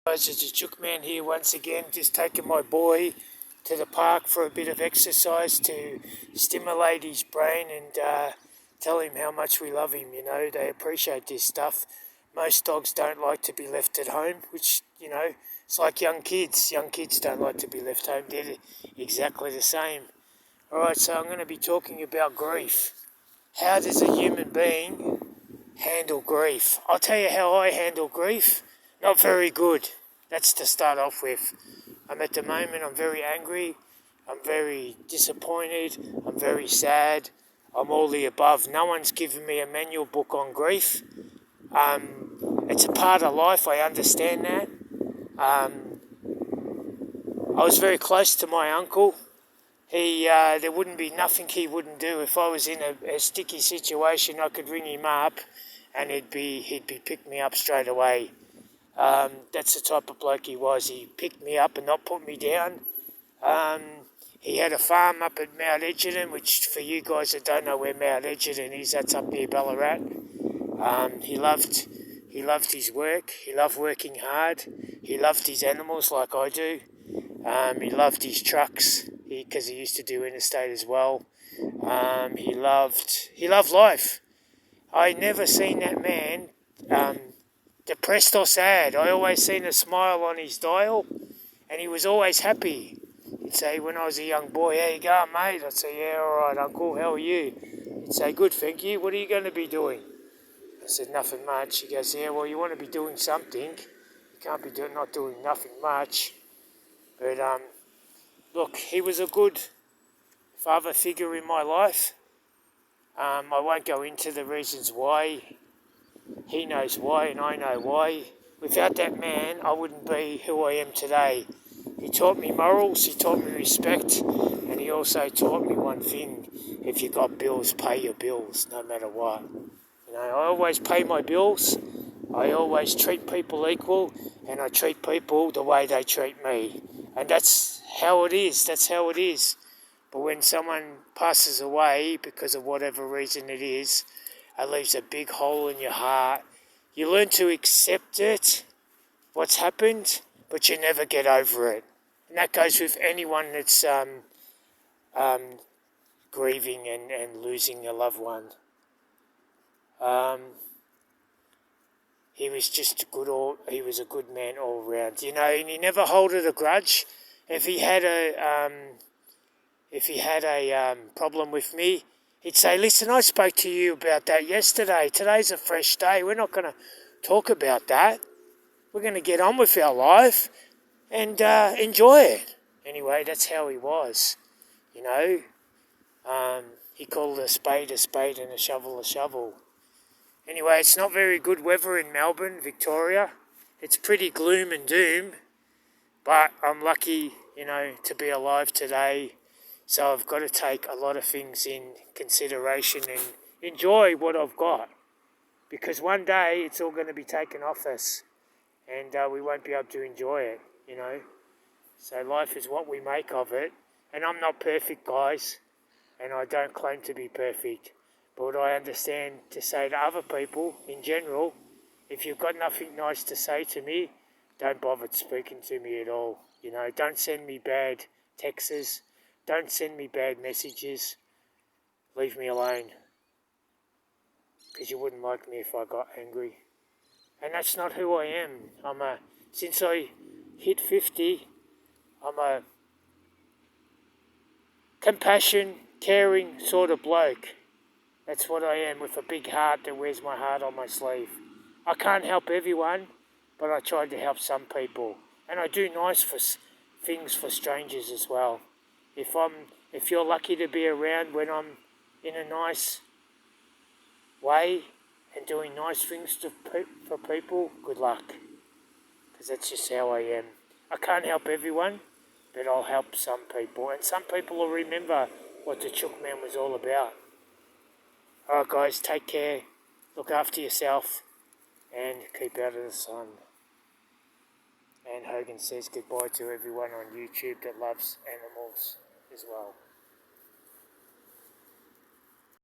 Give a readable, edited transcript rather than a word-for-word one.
Guys, it's a Chook Man here once again, just taking my boy to the park for a bit of exercise to stimulate his brain and tell him how much we love him. You know, they appreciate this stuff. Most dogs don't like to be left at home, which, you know, it's like young kids. Young kids don't like to be left home. They're exactly the same. Alright, so I'm going to be talking about grief. How does a human being handle grief? I'll tell you how I handle grief. Not very good. That's to start off with. At the moment, I'm very angry. I'm very disappointed. I'm very sad. I'm all the above. No one's given me a manual book on grief. It's a part of life. I understand that. I was very close to my uncle. There wouldn't be nothing he wouldn't do. If I was in a sticky situation, I could ring him up and he'd be pick me up straight away. That's the type of bloke he was. He picked me up and not put me down. He had a farm up at Mount Edgerton, which for you guys that don't know where Mount Edgerton is, that's up near Ballarat. He loved his work. He loved working hard. He loved his animals like I do. He loved his trucks because he used to do interstate as well. He loved life. I never seen that man depressed or sad. I always seen a smile on his dial, and he was always happy. He'd say, when I was a young boy, how you going, mate? I'd say, yeah, all right, uncle, how are you? He'd say, good, thank you. What are you going to be doing? I said, nothing much. He goes, yeah, well, you want to be doing something. You can't be not doing nothing much. But, look, he was a good father figure in my life. I won't go into the reasons why. He knows why and I know why. Without that man, I wouldn't be who I am today. He taught me morals, he taught me respect, and he also taught me one thing. If you got bills, pay your bills, no matter what. You know, I always pay my bills. I always treat people equal, and I treat people the way they treat me. And that's how it is. That's how it is. But when someone passes away, because of whatever reason it is, it leaves a big hole in your heart. You learn to accept it, what's happened, but you never get over it. And that goes with anyone that's grieving and losing a loved one. He was just he was a good man all round, you know, and he never holded a grudge. If he had a problem with me, he'd say, listen, I spoke to you about that yesterday. Today's a fresh day. We're not going to talk about that. We're going to get on with our life and enjoy it. Anyway, that's how he was, you know. He called a spade and a shovel a shovel. Anyway, it's not very good weather in Melbourne, Victoria. It's pretty gloom and doom, but I'm lucky, you know, to be alive today. So I've got to take a lot of things in consideration and enjoy what I've got. Because one day it's all going to be taken off us and we won't be able to enjoy it, you know. So life is what we make of it. And I'm not perfect, guys, and I don't claim to be perfect. But what I understand to say to other people in general, if you've got nothing nice to say to me, don't bother speaking to me at all. You know, don't send me bad texts. Don't send me bad messages. Leave me alone. Because you wouldn't like me if I got angry. And that's not who I am. Since I hit 50, I'm a compassion, caring sort of bloke. That's what I am, with a big heart that wears my heart on my sleeve. I can't help everyone, but I try to help some people. And I do nice things for strangers as well. If you're lucky to be around when I'm in a nice way and doing nice things for people, good luck. Because that's just how I am. I can't help everyone, but I'll help some people. And some people will remember what the Chook Man was all about. Alright guys, take care, look after yourself, and keep out of the sun. And Hogan says goodbye to everyone on YouTube that loves animals as well.